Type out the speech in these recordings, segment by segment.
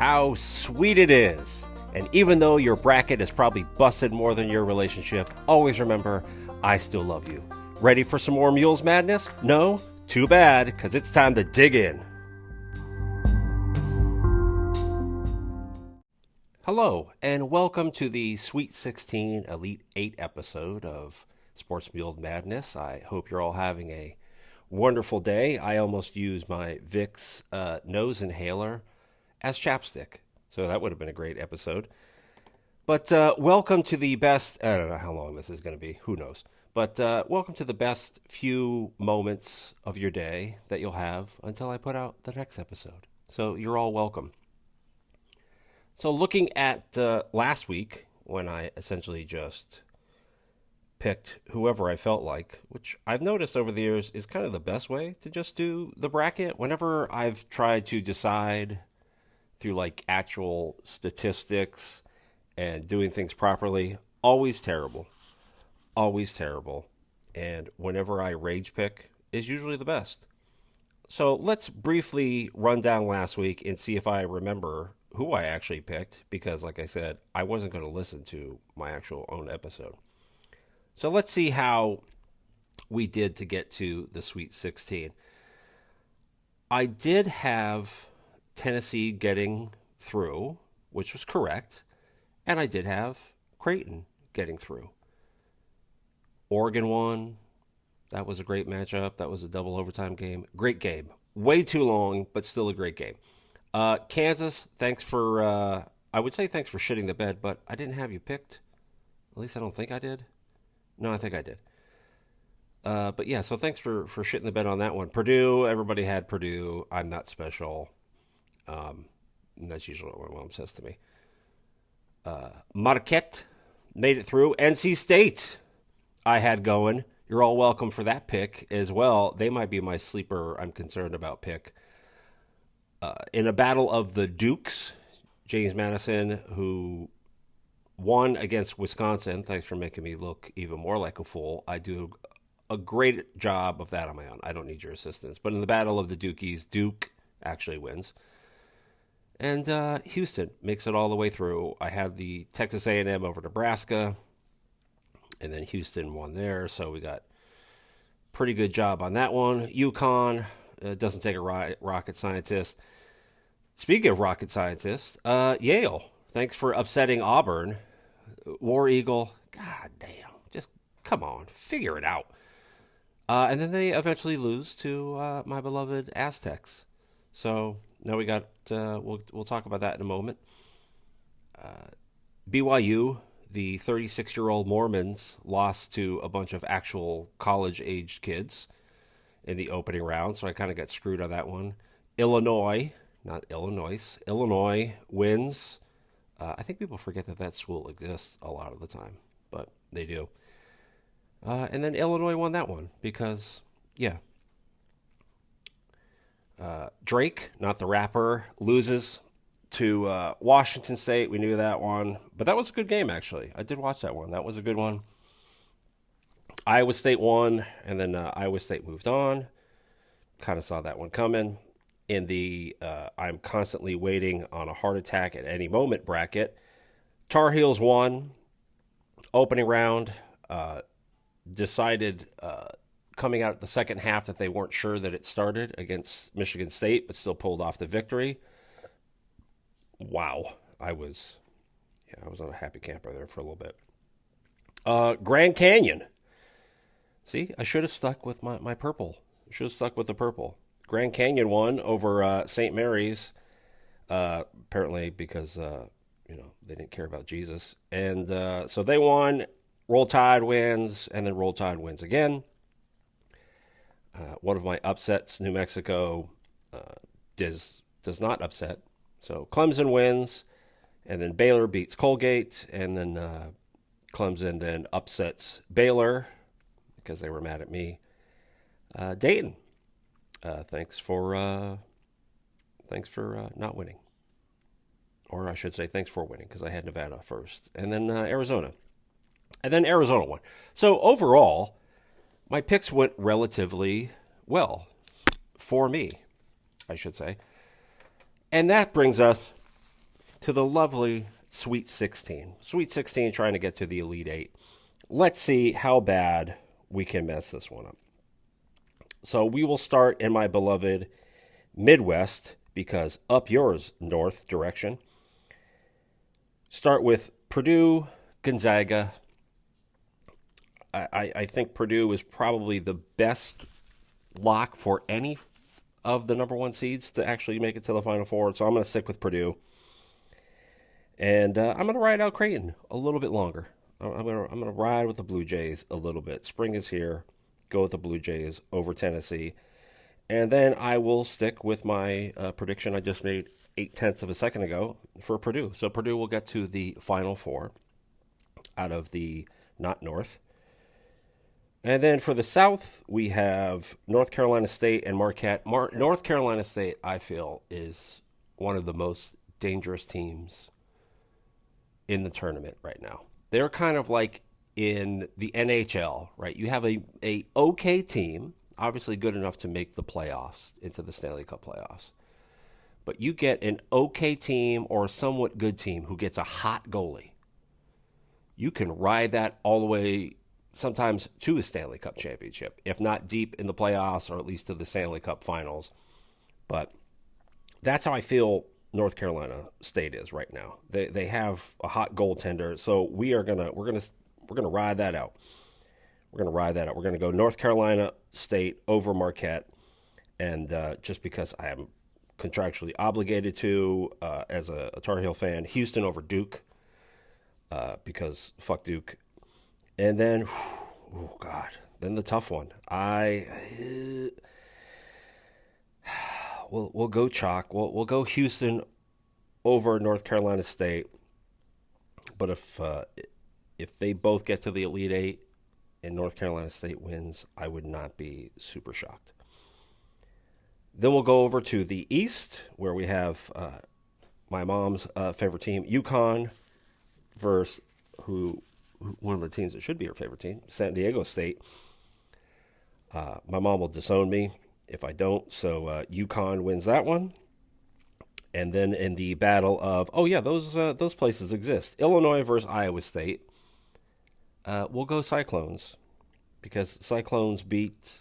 how sweet it is. And even though your bracket is probably busted more than your relationship, always remember, I still love you. Ready for some more Mules Madness? No? Too bad, because it's time to dig in. Hello, and welcome to the Sweet 16 Elite 8 episode of Sports Mule Madness. I hope you're all having a wonderful day. I almost used my Vicks nose inhaler as chapstick, so that would have been a great episode. But welcome to the best, I don't know how long this is going to be, who knows. But welcome to the best few moments of your day that you'll have until I put out the next episode. So you're all welcome. So looking at last week, when I essentially just picked whoever I felt like, which I've noticed over the years is kind of the best way to just do the bracket. Whenever I've tried to decide through like actual statistics and doing things properly, always terrible. Always terrible. And whenever I rage pick is usually the best. So let's briefly run down last week and see if I remember who I actually picked, because like I said, I wasn't going to listen to my actual own episode. So let's see how we did to get to the Sweet 16. I did have Tennessee getting through, which was correct, and I did have Creighton getting through. Oregon won. That was a great matchup. That was a double overtime game. Great game. Way too long, but still a great game. Kansas, thanks for, I would say thanks for shitting the bed, but I didn't have you picked. At least I don't think I did. No, I think I did. But yeah, so thanks for shitting the bed on that one. Purdue, everybody had Purdue. I'm not special. And that's usually what my mom says to me. Marquette made it through. NC State, I had going. You're all welcome for that pick as well. They might be my sleeper, I'm concerned about pick. In a battle of the Dukes, James Madison, who won against Wisconsin. Thanks for making me look even more like a fool. I do a great job of that on my own. I don't need your assistance. But in the battle of the Dukies, Duke actually wins. And Houston makes it all the way through. I had the Texas A&M over Nebraska, and then Houston won there. So we got pretty good job on that one. UConn doesn't take a rocket scientist. Speaking of rocket scientists, Yale, thanks for upsetting Auburn. War Eagle, god damn, just come on, figure it out. And then they eventually lose to my beloved Aztecs. So now we got, we'll talk about that in a moment. BYU, the 36-year-old Mormons, lost to a bunch of actual college-aged kids in the opening round, so I kind of got screwed on that one. Illinois wins. I think people forget that school exists a lot of the time, but they do. And then Illinois won that one because, yeah. Drake, not the rapper, loses to Washington State. We knew that one, but that was a good game, actually. I did watch that one. That was a good one. Iowa State won, and then Iowa State moved on. Kind of saw that one coming. In the I'm constantly waiting on a heart attack at any moment bracket, Tar Heels won. Opening round, decided coming out the second half that they weren't sure that it started against Michigan State, but still pulled off the victory. Wow, I was on a happy camper there for a little bit. Grand Canyon. See, I should have stuck with my purple. Should have stuck with the purple. Grand Canyon won over St. Mary's, apparently because, they didn't care about Jesus. And so they won. Roll Tide wins, and then Roll Tide wins again. One of my upsets, New Mexico, does not upset. So Clemson wins, and then Baylor beats Colgate, and then Clemson then upsets Baylor because they were mad at me. Dayton. Thanks for not winning. Or I should say thanks for winning, because I had Nevada first. And then Arizona. And then Arizona won. So overall, my picks went relatively well. For me, I should say. And that brings us to the lovely Sweet 16. Sweet 16 trying to get to the Elite Eight. Let's see how bad we can mess this one up. So we will start in my beloved Midwest, because up yours, north direction. Start with Purdue, Gonzaga. I think Purdue is probably the best lock for any of the number one seeds to actually make it to the Final Four. So I'm going to stick with Purdue. And I'm going to ride out Creighton a little bit longer. I'm going to ride with the Blue Jays a little bit. Spring is here. Go with the Blue Jays over Tennessee. And then I will stick with my prediction I just made 0.8 of a second ago for Purdue. So Purdue will get to the Final Four out of the not North. And then for the South, we have North Carolina State and Marquette. North Carolina State, I feel, is one of the most dangerous teams in the tournament right now. They're kind of like in the NHL, right? You have a okay team, obviously good enough to make the playoffs, into the Stanley Cup playoffs. But you get an okay team or a somewhat good team who gets a hot goalie. You can ride that all the way, sometimes to a Stanley Cup championship, if not deep in the playoffs or at least to the Stanley Cup finals. But that's how I feel North Carolina State is right now. They have a hot goaltender, so we're gonna ride that out. We're gonna ride that out. We're gonna go North Carolina State over Marquette, and just because I am contractually obligated to, as a Tar Heel fan, Houston over Duke, because fuck Duke. And then, oh God, then the tough one. We'll go chalk. We'll go Houston over North Carolina State. But if they both get to the Elite Eight and North Carolina State wins, I would not be super shocked. Then we'll go over to the East, where we have my mom's favorite team, UConn, versus one of the teams that should be her favorite team, San Diego State. My mom will disown me if I don't, so UConn wins that one. And then in the battle of, those places exist, Illinois versus Iowa State, we'll go Cyclones, because Cyclones beat,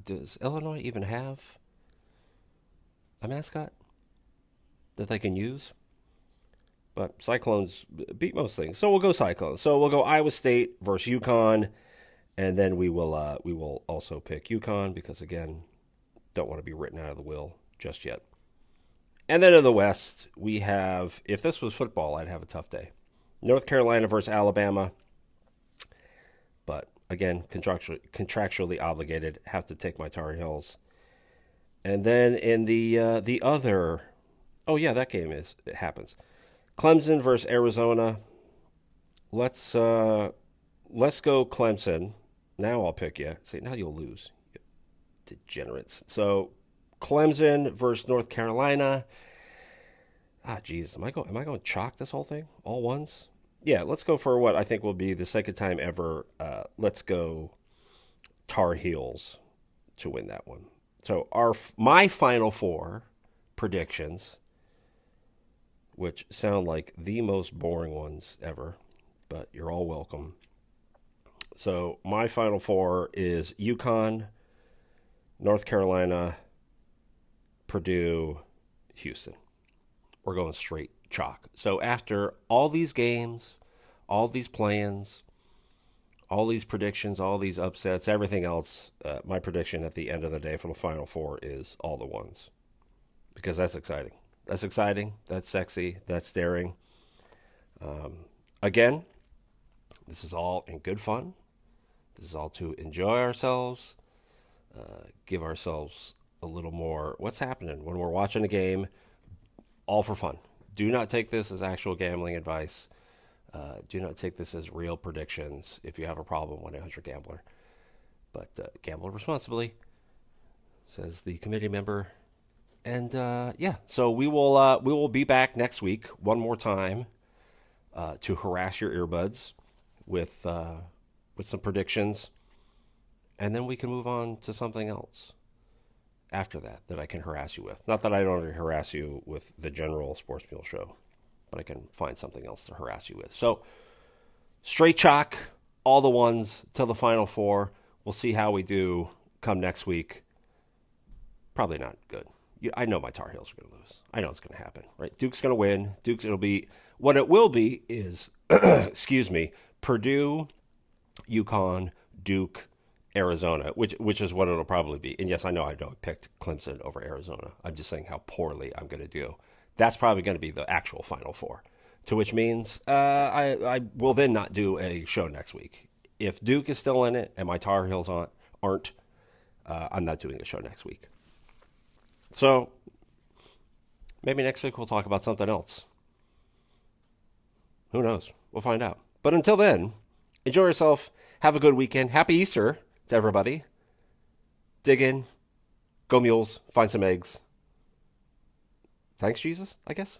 does Illinois even have a mascot that they can use? But Cyclones beat most things, so we'll go Cyclones. So we'll go Iowa State versus UConn, and then we will also pick UConn because, again, don't want to be written out of the will just yet. And then in the West, we have, if this was football, I'd have a tough day. North Carolina versus Alabama, but again, contractually obligated, have to take my Tar Heels. And then in the other, that game it happens. Clemson versus Arizona. Let's go Clemson. Now I'll pick you. See, now you'll lose, you degenerates. So Clemson versus North Carolina. Geez, am I going to chalk this whole thing? All ones? Yeah, let's go for what I think will be the second time ever. Let's go Tar Heels to win that one. So my Final Four predictions, which sound like the most boring ones ever, but you're all welcome. So my Final Four is UConn, North Carolina, Purdue, Houston. We're going straight chalk. So after all these games, all these plans, all these predictions, all these upsets, everything else, my prediction at the end of the day for the Final Four is all the ones. Because that's exciting. That's exciting. That's sexy. That's daring. Again, this is all in good fun. This is all to enjoy ourselves, give ourselves a little more what's happening when we're watching a game, all for fun. Do not take this as actual gambling advice. Do not take this as real predictions. If you have a problem, 1-800-GAMBLER. But gamble responsibly, says the committee member. And so we will be back next week one more time to harass your earbuds with some predictions, and then we can move on to something else after that I can harass you with. Not that I don't already harass you with the general Sports Mule Show, but I can find something else to harass you with. So straight chalk, all the ones till the Final Four. We'll see how we do come next week. Probably not good. I know my Tar Heels are going to lose. I know it's going to happen, right? Duke's going to win. What it will be is, excuse me, Purdue, UConn, Duke, Arizona, which is what it'll probably be. And yes, I know I picked Clemson over Arizona. I'm just saying how poorly I'm going to do. That's probably going to be the actual Final Four, to which means I will then not do a show next week. If Duke is still in it and my Tar Heels aren't, I'm not doing a show next week. So maybe next week we'll talk about something else. Who knows? We'll find out. But until then, enjoy yourself. Have a good weekend. Happy Easter to everybody. Dig in. Go Mules. Find some eggs. Thanks, Jesus, I guess.